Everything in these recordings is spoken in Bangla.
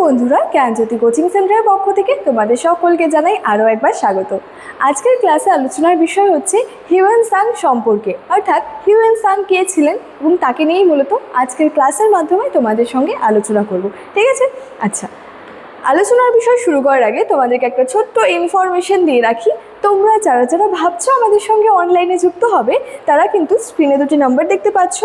বন্ধুরা, জ্ঞানজ্যোতি কোচিং সেন্টারের পক্ষ থেকে তোমাদের সকলকে জানাই আরও একবার স্বাগত। আজকের ক্লাসে আলোচনার বিষয় হচ্ছে হিউয়েন সাং সম্পর্কে, অর্থাৎ হিউয়েন সাং কে ছিলেন এবং তাকে নিয়েই মূলত আজকের ক্লাসের মাধ্যমে তোমাদের সঙ্গে আলোচনা করব। ঠিক আছে? আচ্ছা, আলোচনার বিষয় শুরু করার আগে তোমাদেরকে একটা ছোট্ট ইনফরমেশন দিয়ে রাখি। তোমরা যারা যারা ভাবছো আমাদের সঙ্গে অনলাইনে যুক্ত হবে, তারা কিন্তু স্ক্রিনে দুটি নাম্বার দেখতে পাচ্ছ,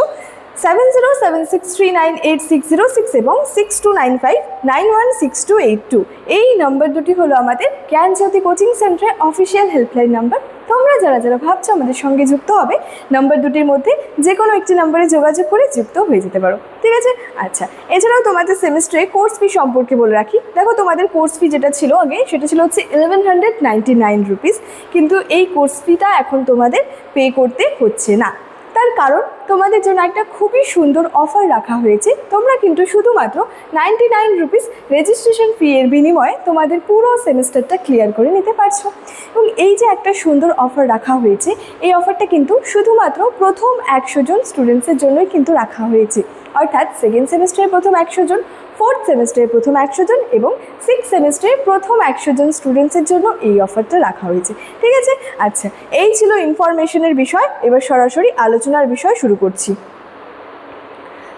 7076398606 এবং 6295916282। এই নাম্বার দুটি হলো আমাদের জ্ঞানজ্যোতি কোচিং সেন্টারের অফিসিয়াল হেল্পলাইন নাম্বার। তোমরা যারা যারা ভাবছো আমাদের সঙ্গে যুক্ত হবে, নাম্বার দুটির মধ্যে যে কোনো একটি নাম্বারে যোগাযোগ করে যুক্ত হয়ে যেতে পারো। ঠিক আছে? আচ্ছা, এছাড়াও তোমাদের সেমিস্টারে কোর্স ফি সম্পর্কে বলে রাখি। দেখো, তোমাদের কোর্স ফি যেটা ছিল আগে, সেটা ছিল হচ্ছে 1199 রুপিস, কিন্তু এই কোর্স ফিটা এখন তোমাদের পে করতে হচ্ছে না। তার কারণ তোমাদের জন্য একটা খুবই সুন্দর অফার রাখা হয়েছে। তোমরা কিন্তু শুধুমাত্র 99 রুপিস রেজিস্ট্রেশন ফি এর বিনিময়ে তোমাদের পুরো সেমিস্টারটা ক্লিয়ার করে নিতে পারছো। এবং এই যে একটা সুন্দর অফার রাখা হয়েছে, এই অফারটা কিন্তু শুধুমাত্র প্রথম 100 জন স্টুডেন্টসের জন্যই কিন্তু রাখা হয়েছে। অর্থাৎ সেকেন্ড সেমিস্টারের প্রথম 100 জন, ফোর্থ সেমিস্টারের প্রথম 100 জন এবং সিক্স সেমিস্টারের প্রথম 100 জন স্টুডেন্টসের জন্য এই অফারটা রাখা হয়েছে। ঠিক আছে? আচ্ছা, এই ছিল ইনফরমেশনের বিষয়। এবার সরাসরি আলোচনার বিষয় শুরু করছি।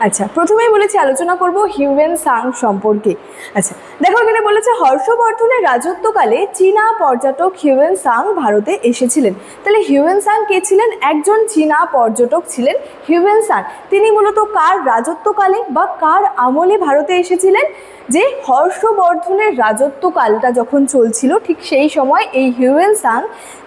আচ্ছা, প্রথমেই বলেছি আলোচনা করব হিউয়েন সাং সম্পর্কে। আচ্ছা, দেখো এখানে বলেছে হর্ষবর্ধনের রাজত্বকালে চীনা পর্যটক হিউয়েন সাং ভারতে এসেছিলেন। তাহলে হিউয়েন সাং কে ছিলেন? একজন চীনা পর্যটক ছিলেন হিউয়েন সাং। তিনি মূলত কার রাজত্বকালে বা কার আমলে ভারতে এসেছিলেন? যে হর্ষবর্ধনের রাজত্বকালটা যখন চলছিল, ঠিক সেই সময় এই হিউয়েন সাং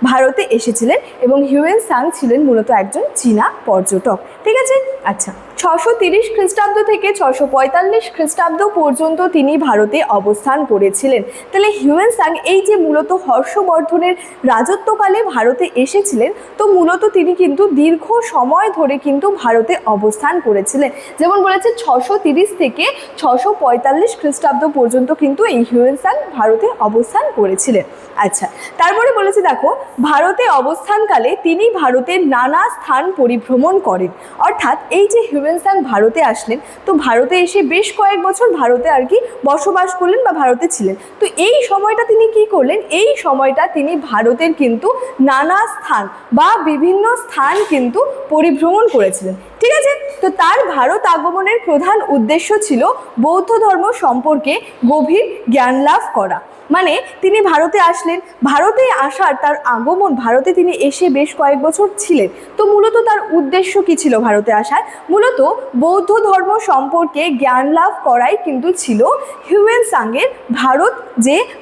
ভারতে এসেছিলেন এবং হিউয়েন সাং ছিলেন মূলত একজন চীনা পর্যটক। ঠিক আছে? আচ্ছা, 630 খ্রিস্টাব্দ থেকে 645 খ্রিস্টাব্দ পর্যন্ত তিনি ভারতে অবস্থান করেছিলেন। তাহলে হিউয়েন সাং এই যে মূলত হর্ষবর্ধনের রাজত্বকালে ভারতে এসেছিলেন, তো মূলত তিনি কিন্তু দীর্ঘ সময় ধরে কিন্তু ভারতে অবস্থান করেছিলেন। যেমন বলেছে 630 থেকে 645 খ্রিস্টাব্দ পর্যন্ত কিন্তু এই হিউয়েন সাং ভারতে অবস্থান করেছিলেন। আচ্ছা, তারপরে বলেছে দেখো, ভারতে অবস্থানকালে তিনি ভারতের নানা স্থান পরিভ্রমণ করেন। অর্থাৎ এই যে হিউয়েন সাং ভারতে আসলেন, তো ভারতে এসে বেশ কয়েক বছর ভারতে আর কি বসবাস করলেন বা ভারতে ছিলেন। তো এই সময়টা তিনি কি করলেন? এই সময়টা তিনি ভারতের কিন্তু নানা স্থান বা বিভিন্ন স্থান কিন্তু পরিভ্রমণ করেছিলেন। ঠিক আছে? তো তার ভারত আগমনের প্রধান উদ্দেশ্য ছিল বৌদ্ধ ধর্ম সম্পর্কে গভীর জ্ঞান লাভ করা। মানে তিনি ভারতে আসলেন, ভারতে আসার তার আগমন, ভারতে তিনি এসে বেশ কয়েক বছর ছিলেন। তো মূলত তার উদ্দেশ্য কি ছিল ভারতে আসার? মূলত বৌদ্ধ ধর্ম সম্পর্কে জ্ঞান লাভ করাই কিন্তু ছিল হিউয়েন সাংয়ের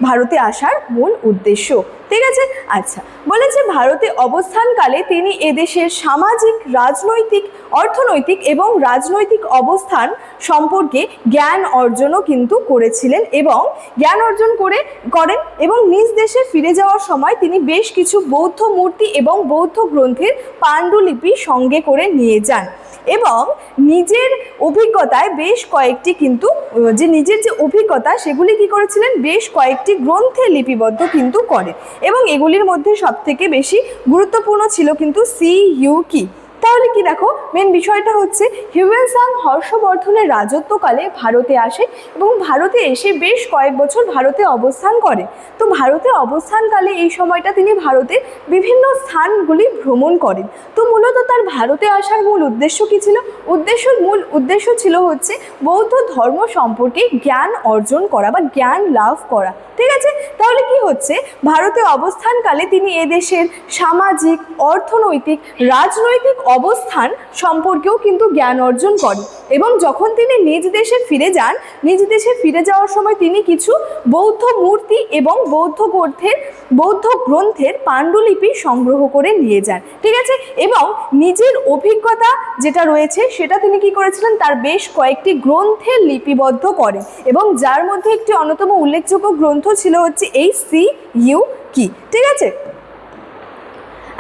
ভারতে আসার মূল উদ্দেশ্য। ঠিক আছে? আচ্ছা, বলেছে ভারতে অবস্থানকালে তিনি এদেশের সামাজিক, রাজনৈতিক, অর্থনৈতিক এবং রাজনৈতিক অবস্থান সম্পর্কে জ্ঞান অর্জনও কিন্তু করেছিলেন এবং জ্ঞান অর্জন করেন এবং নিজ দেশে ফিরে যাওয়ার সময় তিনি বেশ কিছু বৌদ্ধ মূর্তি এবং বৌদ্ধ গ্রন্থের পাণ্ডুলিপি সঙ্গে করে নিয়ে যান এবং নিজের অভিজ্ঞতায় বেশ কয়েকটি কিন্তু নিজের যে অভিজ্ঞতা সেগুলি কি করেছিলেন? বেশ কয়েকটি গ্রন্থে লিপিবদ্ধ কিন্তু করেন এবং এগুলির মধ্যে সবথেকে বেশি গুরুত্বপূর্ণ ছিল কিন্তু CUK। তাহলে কি দেখো, মেন বিষয়টা হচ্ছে হিউয়েন সাং হর্ষবর্ধনের রাজত্বকালে ভারতে আসে এবং ভারতে এসে বেশ কয়েক বছর ভারতে অবস্থান করে। তো ভারতে অবস্থানকালে এই সময়টা তিনি ভারতের বিভিন্ন স্থানগুলি ভ্রমণ করেন। তো মূলত তার ভারতে আসার মূল উদ্দেশ্য কী ছিল? মূল উদ্দেশ্য ছিল হচ্ছে বৌদ্ধ ধর্ম সম্পর্কে জ্ঞান অর্জন করা বা জ্ঞান লাভ করা। ঠিক আছে? তাহলে কি হচ্ছে, ভারতে অবস্থানকালে তিনি এদেশের সামাজিক, অর্থনৈতিক, রাজনৈতিক অবস্থান সম্পর্কেও কিন্তু জ্ঞান অর্জন করেন এবং যখন তিনি নিজ দেশে ফিরে যান, নিজ দেশে ফিরে যাওয়ার সময় তিনি কিছু বৌদ্ধ মূর্তি এবং বৌদ্ধ গ্রন্থের পাণ্ডুলিপি সংগ্রহ করে নিয়ে যান। ঠিক আছে? এবং নিজের অভিজ্ঞতা যেটা রয়েছে সেটা তিনি কি করেছিলেন? তার বেশ কয়েকটি গ্রন্থে লিপিবদ্ধ করেন এবং যার মধ্যে একটি অন্যতম উল্লেখযোগ্য গ্রন্থ ছিল হচ্ছে এই CUK। ঠিক আছে?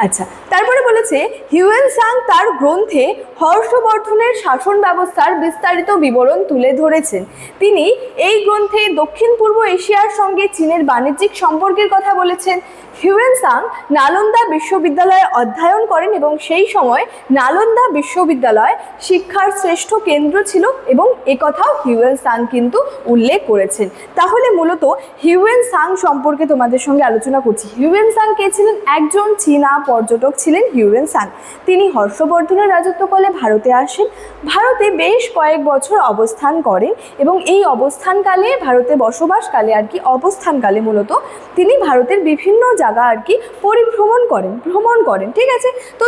আচ্ছা, তারপরে বলেছে হিউয়েন-সাং তার গ্রন্থে হর্ষবর্ধনের শাসন ব্যবস্থার বিস্তারিত বিবরণ তুলে ধরেছেন। তিনি এই গ্রন্থে দক্ষিণ পূর্ব এশিয়ার সঙ্গে চীনের বাণিজ্যিক সম্পর্কের কথা বলেছেন। হিউয়েন-সাং নালন্দা বিশ্ববিদ্যালয়ে অধ্যয়ন করেন এবং সেই সময় নালন্দা বিশ্ববিদ্যালয় শিক্ষার শ্রেষ্ঠ কেন্দ্র ছিল এবং একথাও হিউয়েন-সাং কিন্তু উল্লেখ করেছেন। তাহলে মূলত হিউয়েন-সাং সম্পর্কে তোমাদের সঙ্গে আলোচনা করছি। হিউয়েন-সাং কে ছিলেন? একজন চীনা পর্যটক ছিলেন হিউয়েন-সাং। তিনি হর্ষবর্ধনের রাজত্বকালে ভারতে আসেন, ভারতে বেশ কয়েক বছর অবস্থান করেন এবং এই অবস্থানকালে ভারতে বসবাসকালে অবস্থানকালে মূলত তিনি ভারতের বিভিন্ন জায়গা পরিভ্রমণ করেন, ঠিক আছে। তো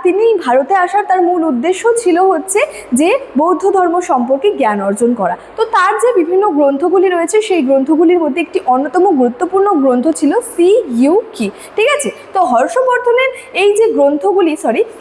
তিনি ভারতে আসার তার মূল উদ্দেশ্য ছিল হচ্ছে যে বৌদ্ধ ধর্ম সম্পর্কে জ্ঞান অর্জন করা। তো তার যে বিভিন্ন গ্রন্থগুলি রয়েছে সেই গ্রন্থগুলির মধ্যে একটি অন্যতম গুরুত্বপূর্ণ গ্রন্থ ছিল সি-ইউ-কি, ঠিক আছে। তো হর্ষবর্ধনের এই যে গ্রন্থগুলি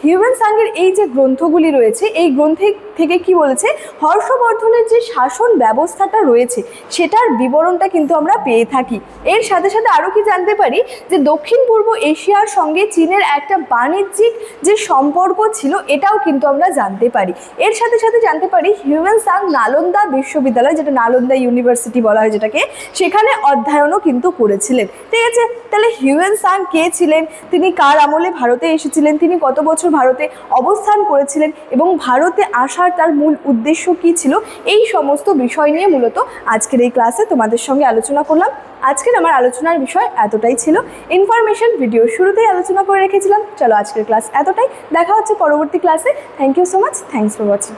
হিউয়েন-সাংয়ের এই যে গ্রন্থগুলি রয়েছে এই গ্রন্থে থেকে কি বলেছে, হর্ষবর্ধনের যে শাসন ব্যবস্থাটা রয়েছে সেটার বিবরণটা কিন্তু আমরা পেয়ে থাকি। এর সাথে সাথে আরও কি জানতে পারি যে দক্ষিণ পূর্ব এশিয়ার সঙ্গে চীনের একটা বাণিজ্যিক যে সম্পর্ক ছিল এটাও কিন্তু আমরা জানতে পারি। এর সাথে সাথে জানতে পারি হিউয়েন-সাং নালন্দা বিশ্ববিদ্যালয়, যেটা নালন্দা ইউনিভার্সিটি বলা হয় যেটাকে, সেখানে অধ্যয়নও কিন্তু করেছিলেন, ঠিক আছে। তাহলে হিউয়েন-সাং কে ছিলেন, তিনি কার আমলে ভারতে এসেছিলেন, তিনি কত বছর ভারতে অবস্থান করেছিলেন এবং ভারতে আসার তার মূল উদ্দেশ্য কী ছিল, এই সমস্ত বিষয় নিয়ে মূলত আজকের এই ক্লাসে তোমাদের সঙ্গে আলোচনা করলাম। আজকের আমার আলোচনার বিষয় এতটাই ছিল। ইনফরমেশন ভিডিও শুরুতেই আলোচনা করে রেখেছিলাম। চলো আজকের ক্লাস এতটাই, দেখা হচ্ছে পরবর্তী ক্লাসে। Thank you so much, thanks for watching.